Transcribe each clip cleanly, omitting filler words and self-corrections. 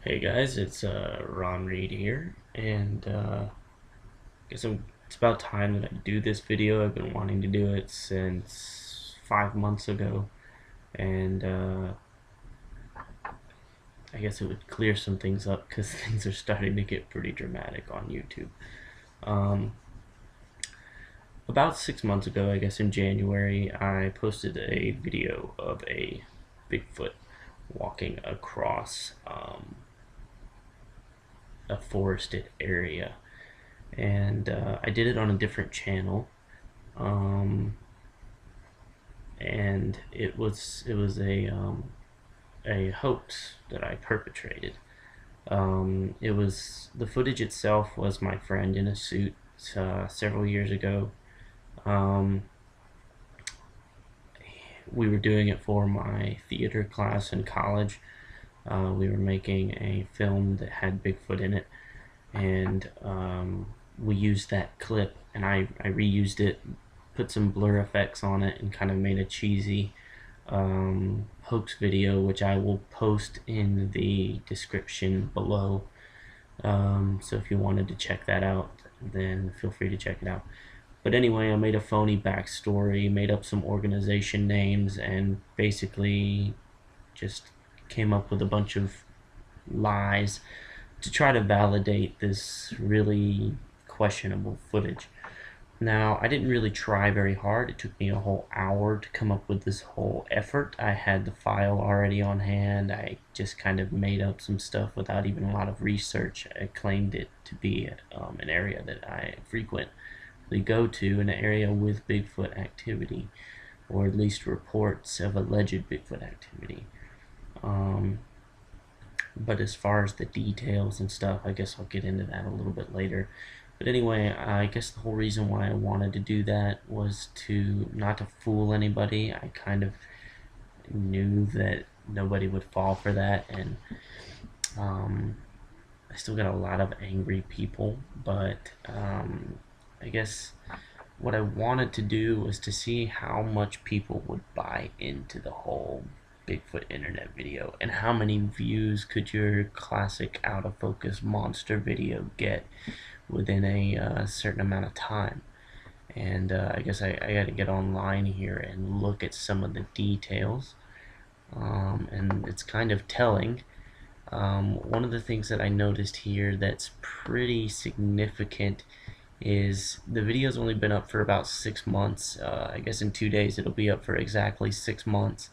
Hey guys, it's Ron Reed here, and it's about time that I do this video. I've been wanting to do it since 5 months ago, and I guess it would clear some things up because things are starting to get pretty dramatic on YouTube. Um, about 6 months ago, I guess in January, I posted a video of a Bigfoot walking across a forested area, and I did it on a different channel, um, and it was a hoax that I perpetrated. It was the footage itself was my friend in a suit several years ago. Um, we were doing it for my theater class in college. We were making a film that had Bigfoot in it, and we used that clip, and I reused it, put some blur effects on it, and kind of made a cheesy hoax video, which I will post in the description below. So if you wanted to check that out, then feel free to check it out. But anyway, I made a phony backstory, made up some organization names, and basically just came up with a bunch of lies to try to validate this really questionable footage. Now, I didn't really try very hard. It took me a whole hour to come up with this whole effort. I had the file already on hand. I just kind of made up some stuff without even a lot of research. I claimed it to be an area that I frequently go to, an area with Bigfoot activity, or at least reports of alleged Bigfoot activity. But as far as the details and stuff, I guess I'll get into that a little bit later. But anyway, I guess the whole reason why I wanted to do that was to not to fool anybody. I kind of knew that nobody would fall for that, and I still got a lot of angry people, but I guess what I wanted to do was to see how much people would buy into the whole Bigfoot internet video, and how many views could your classic out of focus monster video get within a certain amount of time. And I guess I got to get online here and look at some of the details, and it's kind of telling. One of the things that I noticed here that's pretty significant is the video's only been up for about 6 months. I guess in 2 days it'll be up for exactly 6 months,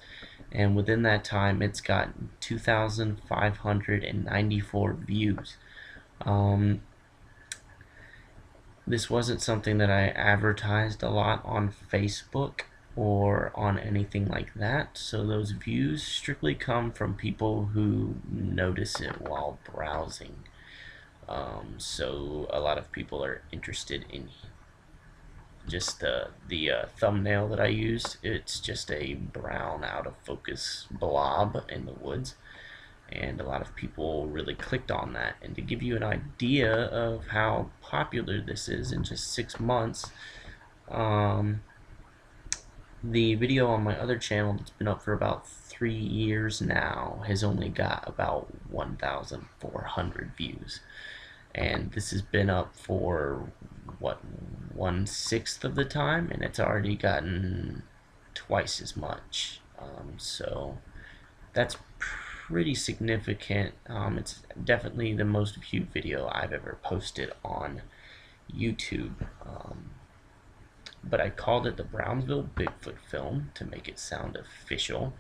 and within that time it's got 2,594 views. This wasn't something that I advertised a lot on Facebook or on anything like that, so those views strictly come from people who notice it while browsing. So a lot of people are interested in just the thumbnail that I used. It's just a brown out of focus blob in the woods, and a lot of people really clicked on that. And to give you an idea of how popular this is in just 6 months, the video on my other channel that's been up for about 3 years now has only got about 1,400 views, and this has been up for what, 1/6 of the time, and it's already gotten twice as much. So that's pretty significant. It's definitely the most viewed video I've ever posted on YouTube. But I called it the Brownsville Bigfoot film to make it sound official.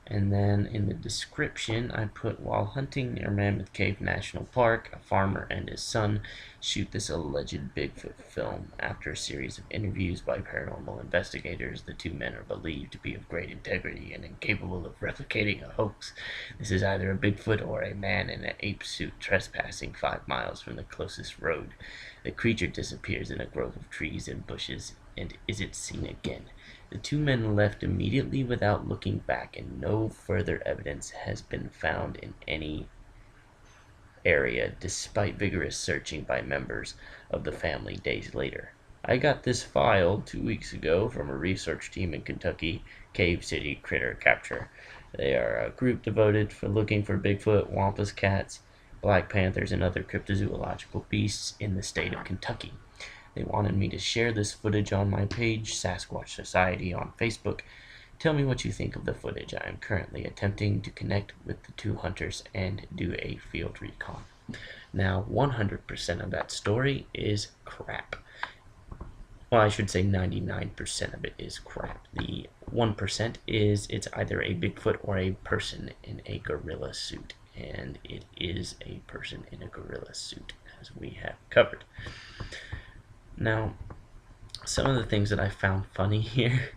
And then in the description I put, while hunting near Mammoth Cave National Park, a farmer and his son shoot this alleged Bigfoot film. After a series of interviews by paranormal investigators, the two men are believed to be of great integrity and incapable of replicating a hoax. This is either a Bigfoot or a man in an ape suit trespassing 5 miles from the closest road. The creature disappears in a grove of trees and bushes and isn't seen again. The two men left immediately without looking back, and no further evidence has been found in any area, despite vigorous searching by members of the family days later. I got this file 2 weeks ago from a research team in Kentucky, Cave City Critter Capture. They are a group devoted for looking for Bigfoot, Wampus cats, black panthers, and other cryptozoological beasts in the state of Kentucky. They wanted me to share this footage on my page, Sasquatch Society, on Facebook. Tell me what you think of the footage. I am currently attempting to connect with the two hunters and do a field recon. Now, 100% of that story is crap. Well, I should say 99% of it is crap. The 1% is it's either a Bigfoot or a person in a gorilla suit. And it is a person in a gorilla suit, as we have covered. Now, some of the things that I found funny here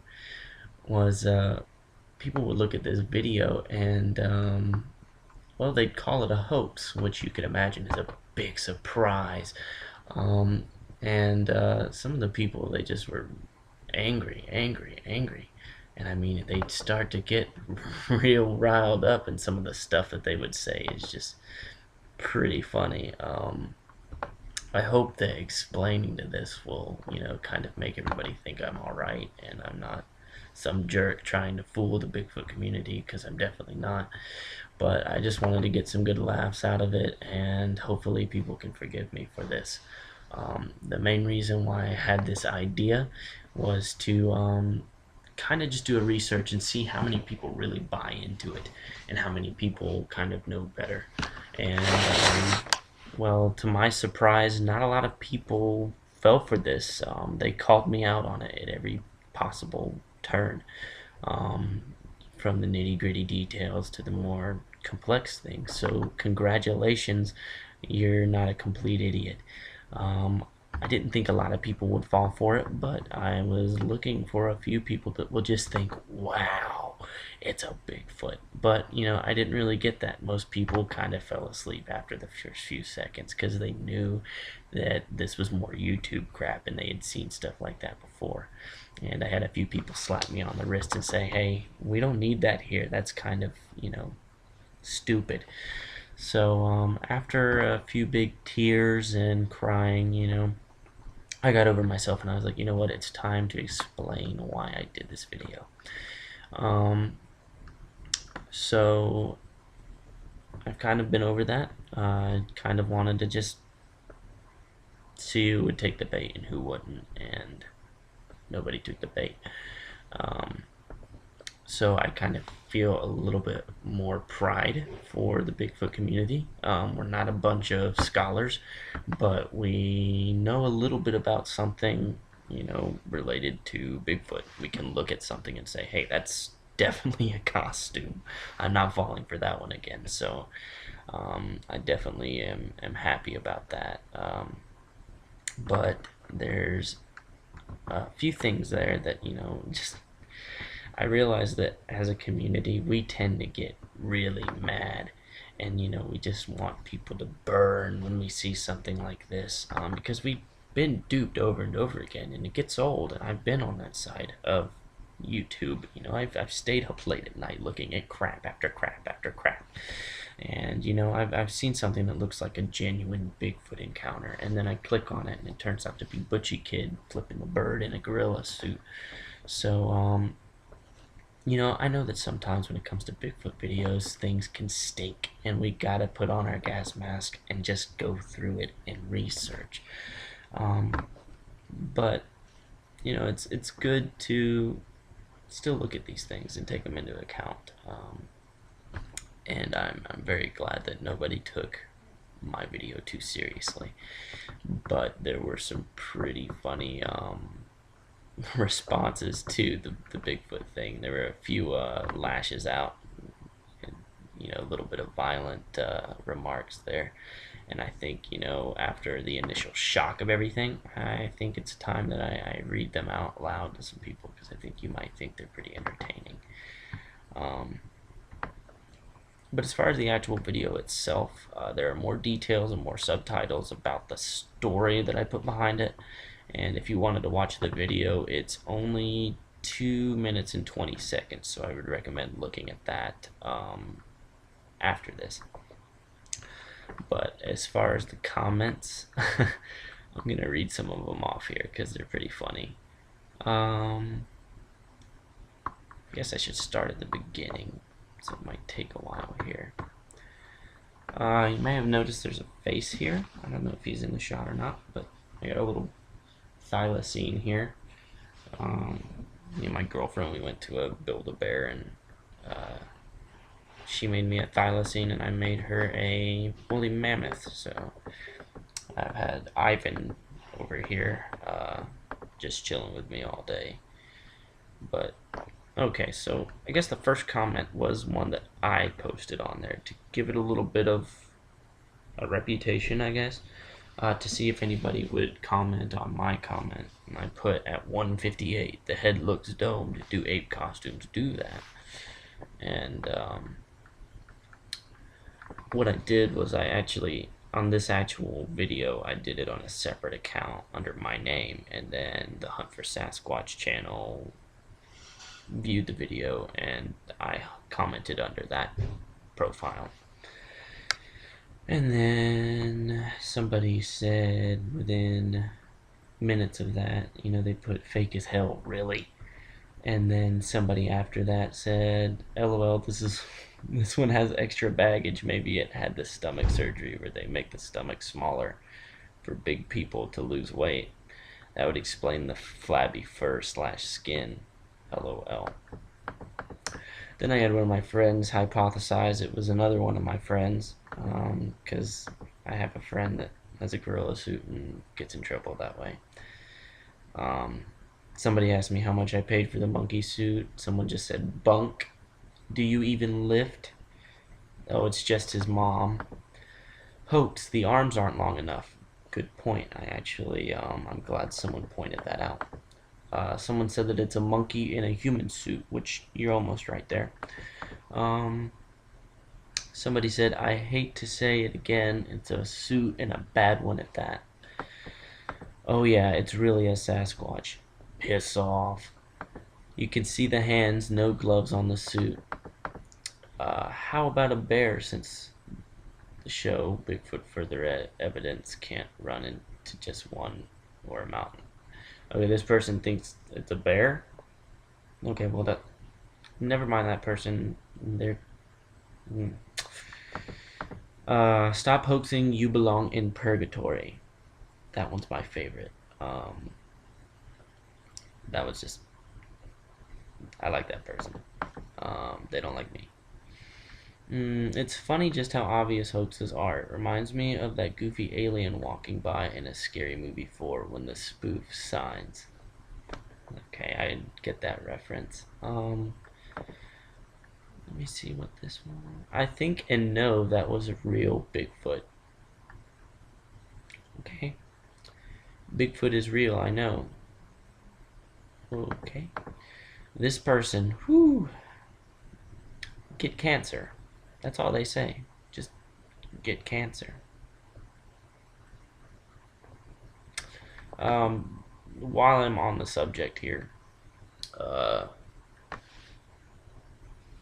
was people would look at this video and, well, they'd call it a hoax, which you could imagine is a big surprise. And some of the people, they just were angry. And I mean, they'd start to get real riled up, and some of the stuff that they would say is just pretty funny. I hope that explaining to this will, kind of make everybody think I'm alright and I'm not some jerk trying to fool the Bigfoot community, because I'm definitely not. But I just wanted to get some good laughs out of it, and hopefully people can forgive me for this. The main reason why I had this idea was to kind of just do a research and see how many people really buy into it and how many people kind of know better. And well, to my surprise, not a lot of people fell for this. They called me out on it at every possible turn, from the nitty-gritty details to the more complex things. So congratulations, you're not a complete idiot. I didn't think a lot of people would fall for it, but I was looking for a few people that will just think, wow, it's a Bigfoot. But, I didn't really get that. Most people kind of fell asleep after the first few seconds because they knew that this was more YouTube crap and they had seen stuff like that before. And I had a few people slap me on the wrist and say, hey, we don't need that here. That's kind of, stupid. So after a few big tears and crying, I got over myself and I was like, you know what, it's time to explain why I did this video. So I've kind of been over that. I kind of wanted to just see who would take the bait and who wouldn't, and nobody took the bait. So I kind of feel a little bit more pride for the Bigfoot community. We're not a bunch of scholars, but we know a little bit about something, related to Bigfoot. We can look at something and say, hey, that's definitely a costume. I'm not falling for that one again. So I definitely am happy about that. But there's a few things there that, just I realize that as a community, we tend to get really mad, and we just want people to burn when we see something like this, because we've been duped over and over again, and it gets old. And I've been on that side of YouTube. I've stayed up late at night looking at crap after crap after crap, and I've seen something that looks like a genuine Bigfoot encounter, and then I click on it and it turns out to be Butchie Kid flipping a bird in a gorilla suit. So I know that sometimes when it comes to Bigfoot videos, things can stink, and we gotta put on our gas mask and just go through it and research. But it's good to still look at these things and take them into account. And I'm very glad that nobody took my video too seriously. But there were some pretty funny responses to the Bigfoot thing. There were a few lashes out, and a little bit of violent remarks there. And I think after the initial shock of everything, I think it's time that I read them out loud to some people, because I think you might think they're pretty entertaining. But as far as the actual video itself, there are more details and more subtitles about the story that I put behind it. And if you wanted to watch the video, it's only 2 minutes and 20 seconds, so I would recommend looking at that after this. But as far as the comments, I'm going to read some of them off here because they're pretty funny. I guess I should start at the beginning. so it might take a while here. You may have noticed there's a face here. I don't know if he's in the shot or not, but I got a little thylacine here. Me and my girlfriend, we went to a Build-A-Bear, and she made me a thylacine, and I made her a woolly mammoth. So I've had Ivan over here just chilling with me all day. But okay, so I guess the first comment was one that I posted on there to give it a little bit of a reputation, I guess, to see if anybody would comment on my comment. And I put at 158, the head looks domed. Do ape costumes do that? And what I did was I actually, on this actual video, I did it on a separate account under my name, and then the Hunt for Sasquatch channel viewed the video, and I commented under that profile. And then somebody said within minutes of that, you know, they put fake as hell, really. And then somebody after that said, LOL, this one has extra baggage. Maybe it had the stomach surgery where they make the stomach smaller for big people to lose weight. That would explain the flabby fur / skin. LOL. Then I had one of my friends hypothesize it was another one of my friends, because I have a friend that has a gorilla suit and gets in trouble that way. Somebody asked me how much I paid for the monkey suit. Someone just said, bunk. Do you even lift? Oh, it's just his mom. Hoax, the arms aren't long enough. Good point. I actually, I'm glad someone pointed that out. Someone said that it's a monkey in a human suit, which you're almost right there. Somebody said, I hate to say it again, it's a suit and a bad one at that. Oh yeah, it's really a Sasquatch. Piss off. You can see the hands, no gloves on the suit. How about a bear, since the show Bigfoot Further Evidence can't run into just one, or a mountain? Okay, this person thinks it's a bear. Okay, well, that, never mind that person. They're stop hoaxing, you belong in purgatory. That one's my favorite. That was just, I like that person. They don't like me. It's funny just how obvious hoaxes are. It reminds me of that goofy alien walking by in a Scary Movie 4 when the spoof signs. Okay, I get that reference. Let me see what this one was. I think and know that was a real Bigfoot. Okay. Bigfoot is real, I know. Okay. This person, get cancer. That's all they say. Just get cancer. While I'm on the subject here,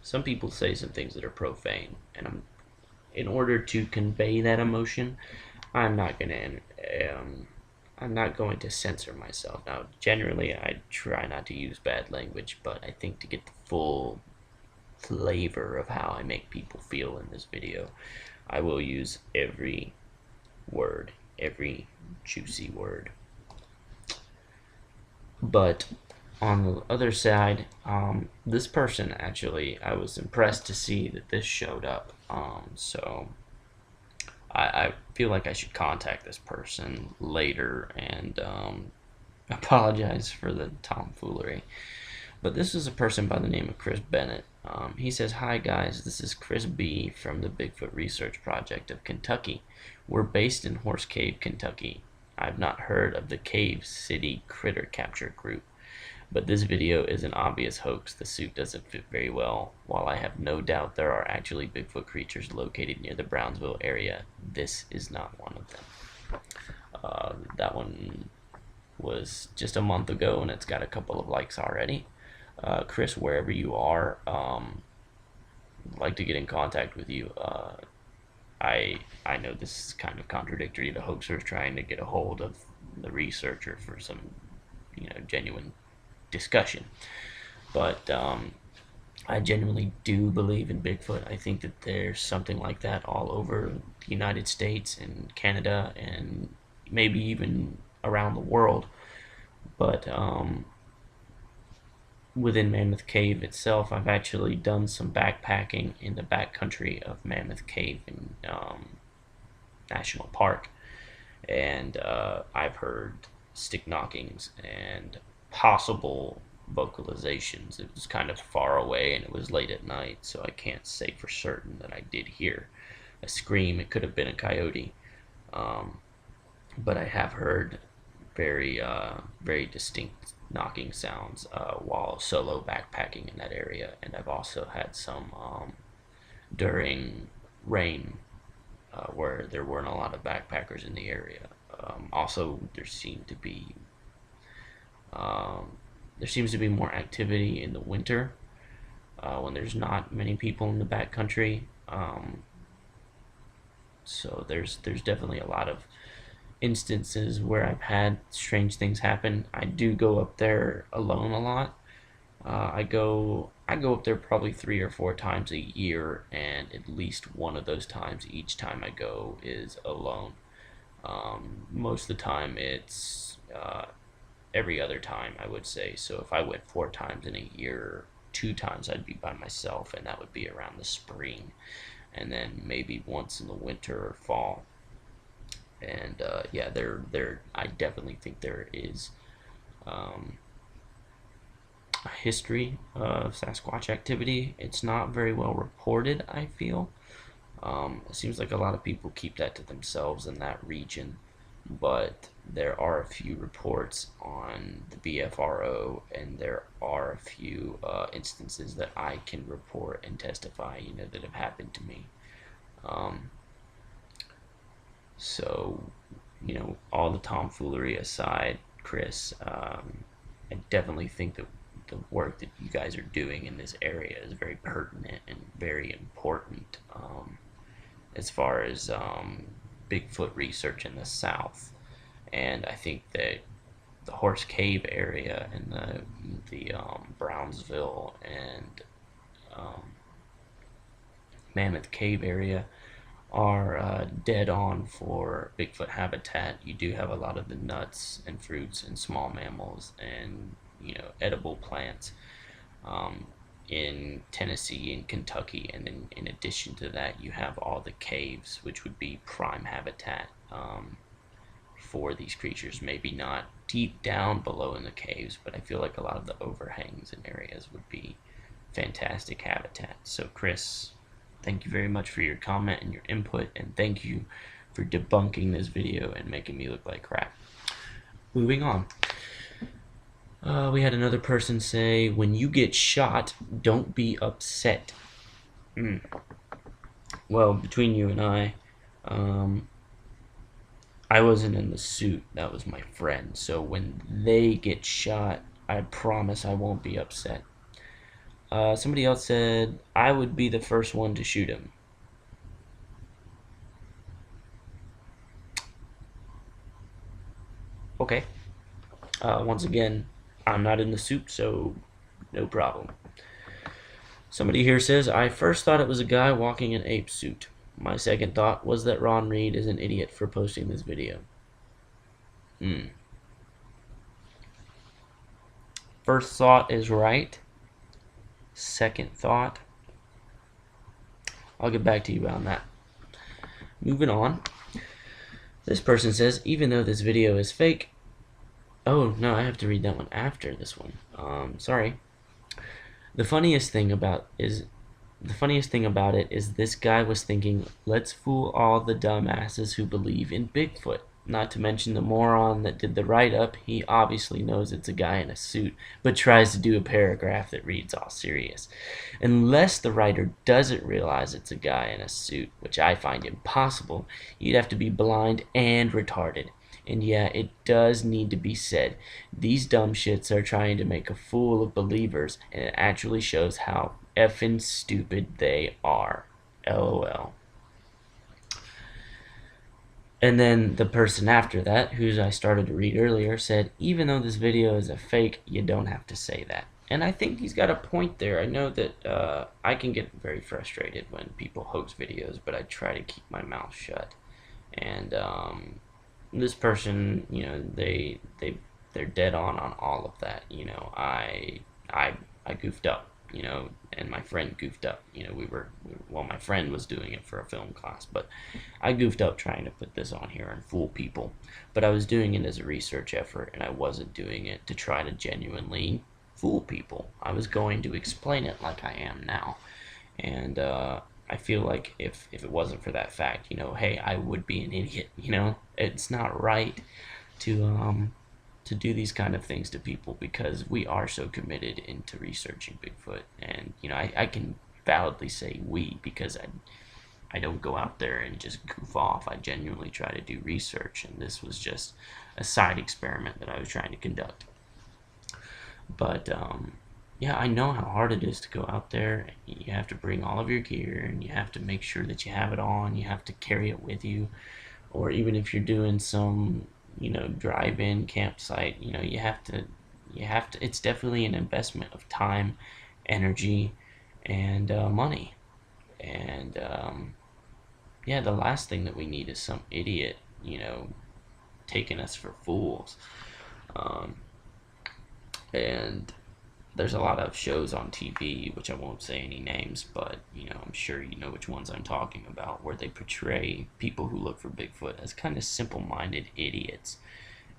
some people say some things that are profane, and in order to convey that emotion, I'm not going to censor myself. Now, generally, I try not to use bad language, but I think to get the full flavor of how I make people feel in this video, I will use every word, every juicy word. But on the other side, this person, actually, I was impressed to see that this showed up. So I feel like I should contact this person later and apologize for the tomfoolery. But this is a person by the name of Chris Bennett. He says, hi guys, this is Chris B. from the Bigfoot Research Project of Kentucky. We're based in Horse Cave, Kentucky. I've not heard of the Cave City Critter Capture Group, but this video is an obvious hoax. The suit doesn't fit very well. While I have no doubt there are actually Bigfoot creatures located near the Brownsville area, this is not one of them. That one was just a month ago, and it's got a couple of likes already. Chris, wherever you are, I'd like to get in contact with you. I know this is kind of contradictory to hoaxers trying to get a hold of the researcher for some, genuine discussion. But I genuinely do believe in Bigfoot. I think that there's something like that all over the United States and Canada and maybe even around the world. But within Mammoth Cave itself, I've actually done some backpacking in the backcountry of Mammoth Cave in National Park, and I've heard stick knockings and possible vocalizations. It was kind of far away and it was late at night, so I can't say for certain that I did hear a scream. It could have been a coyote, um, but I have heard very distinct knocking sounds while solo backpacking in that area, and I've also had some during rain where there weren't a lot of backpackers in the area. Also, um, there seems to be more activity in the winter when there's not many people in the backcountry. So there's definitely a lot of instances where I've had strange things happen. I do go up there alone a lot. I go up there probably 3 or 4 times a year, and at least one of those times, each time I go, is alone. Most of the time, it's every other time, I would say. So if I went 4 times in a year, 2 times I'd be by myself, and that would be around the spring, and then maybe once in the winter or fall. And yeah, there. I definitely think there is um, a history of Sasquatch activity. It's not very well reported, I feel. It seems like a lot of people keep that to themselves in that region, but there are a few reports on the BFRO, and there are a few instances that I can report and testify, that have happened to me. Um, so, all the tomfoolery aside, Chris, I definitely think that the work that you guys are doing in this area is very pertinent and very important as far as Bigfoot research in the South. And I think that the Horse Cave area and the Brownsville and um, Mammoth Cave area are dead on for Bigfoot habitat. You do have a lot of the nuts and fruits and small mammals and edible plants in Tennessee and Kentucky, and then in addition to that, you have all the caves, which would be prime habitat for these creatures. Maybe not deep down below in the caves, but I feel like a lot of the overhangs and areas would be fantastic habitat. So, Chris, thank you very much for your comment and your input, and thank you for debunking this video and making me look like crap. Moving on. We had another person say, when you get shot, don't be upset. Well, between you and I wasn't in the suit. That was my friend. So when they get shot, I promise I won't be upset. Somebody else said, I would be the first one to shoot him. Okay. Once again, I'm not in the suit, so no problem. Somebody here says, I first thought it was a guy walking in ape suit. My second thought was that Ron Reed is an idiot for posting this video. First thought is right. Second thought, I'll get back to you on that. Moving on. This person says, even though this video is fake. Oh, no, I have to read that one after this one. Sorry. The funniest thing about it is this guy was thinking, let's fool all the dumbasses who believe in Bigfoot. Not to mention the moron that did the write-up. He obviously knows it's a guy in a suit, but tries to do a paragraph that reads all serious. Unless the writer doesn't realize it's a guy in a suit, which I find impossible, you'd have to be blind and retarded. And yeah, it does need to be said, these dumb shits are trying to make a fool of believers, and it actually shows how effing stupid they are. LOL. And then the person after that, whose I started to read earlier, said, even though this video is a fake, you don't have to say that. And I think he's got a point there. I know that I can get very frustrated when people hoax videos, but I try to keep my mouth shut. And this person, they're dead on all of that. I goofed up, and my friend goofed up. Well, my friend was doing it for a film class, but I goofed up trying to put this on here and fool people. But I was doing it as a research effort, and I wasn't doing it to try to genuinely fool people. I was going to explain it like I am now. And I feel like if it wasn't for that fact, hey, I would be an idiot. It's not right to do these kind of things to people, because we are so committed into researching Bigfoot. And I can validly say we, because I don't go out there and just goof off. I genuinely try to do research, and this was just a side experiment that I was trying to conduct. But yeah, I know how hard it is to go out there. You have to bring all of your gear, and you have to make sure that you have it on. You have to carry it with you, or even if you're doing some, drive-in campsite, you have to. It's definitely an investment of time, energy, and money. And yeah, the last thing that we need is some idiot, taking us for fools. Um, and there's a lot of shows on TV, which I won't say any names, but I'm sure you know which ones I'm talking about, where they portray people who look for Bigfoot as kind of simple-minded idiots.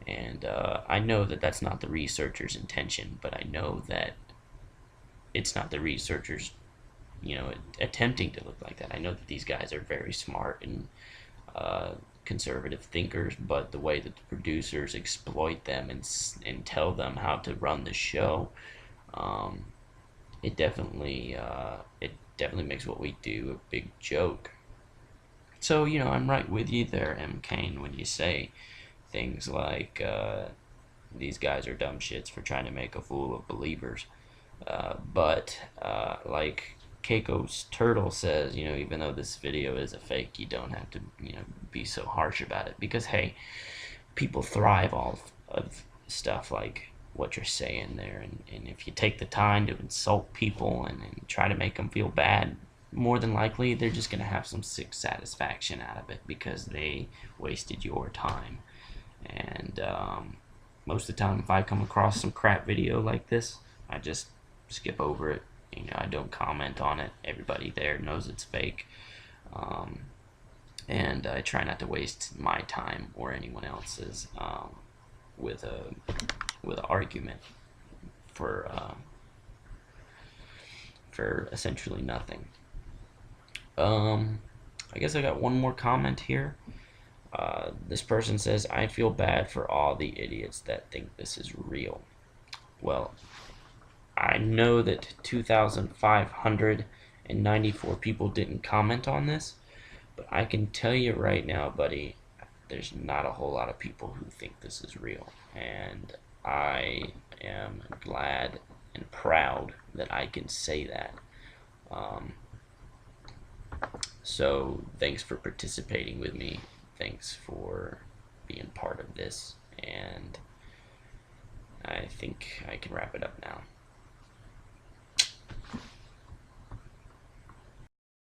And I know that that's not the researcher's intention, but I know that it's not the researchers, attempting to look like that. I know that these guys are very smart and conservative thinkers, but the way that the producers exploit them and tell them how to run the show, um, it definitely makes what we do a big joke. So I'm right with you there, M. Kane, when you say things like these guys are dumb shits for trying to make a fool of believers. But like Keiko's Turtle says, even though this video is a fake, you don't have to, be so harsh about it, because hey, people thrive off of stuff like what you're saying there, and if you take the time to insult people and try to make them feel bad, more than likely they're just gonna have some sick satisfaction out of it because they wasted your time. And most of the time, if I come across some crap video like this, I just skip over it. I don't comment on it. Everybody there knows it's fake. Um, and I try not to waste my time or anyone else's with a with an argument for essentially nothing. Um, I guess I got one more comment here. This person says, I feel bad for all the idiots that think this is real. Well, I know that 2,594 people didn't comment on this, but I can tell you right now, buddy, there's not a whole lot of people who think this is real. And I am glad and proud that I can say that. Um, so thanks for participating with me. Thanks for being part of this. And I think I can wrap it up now.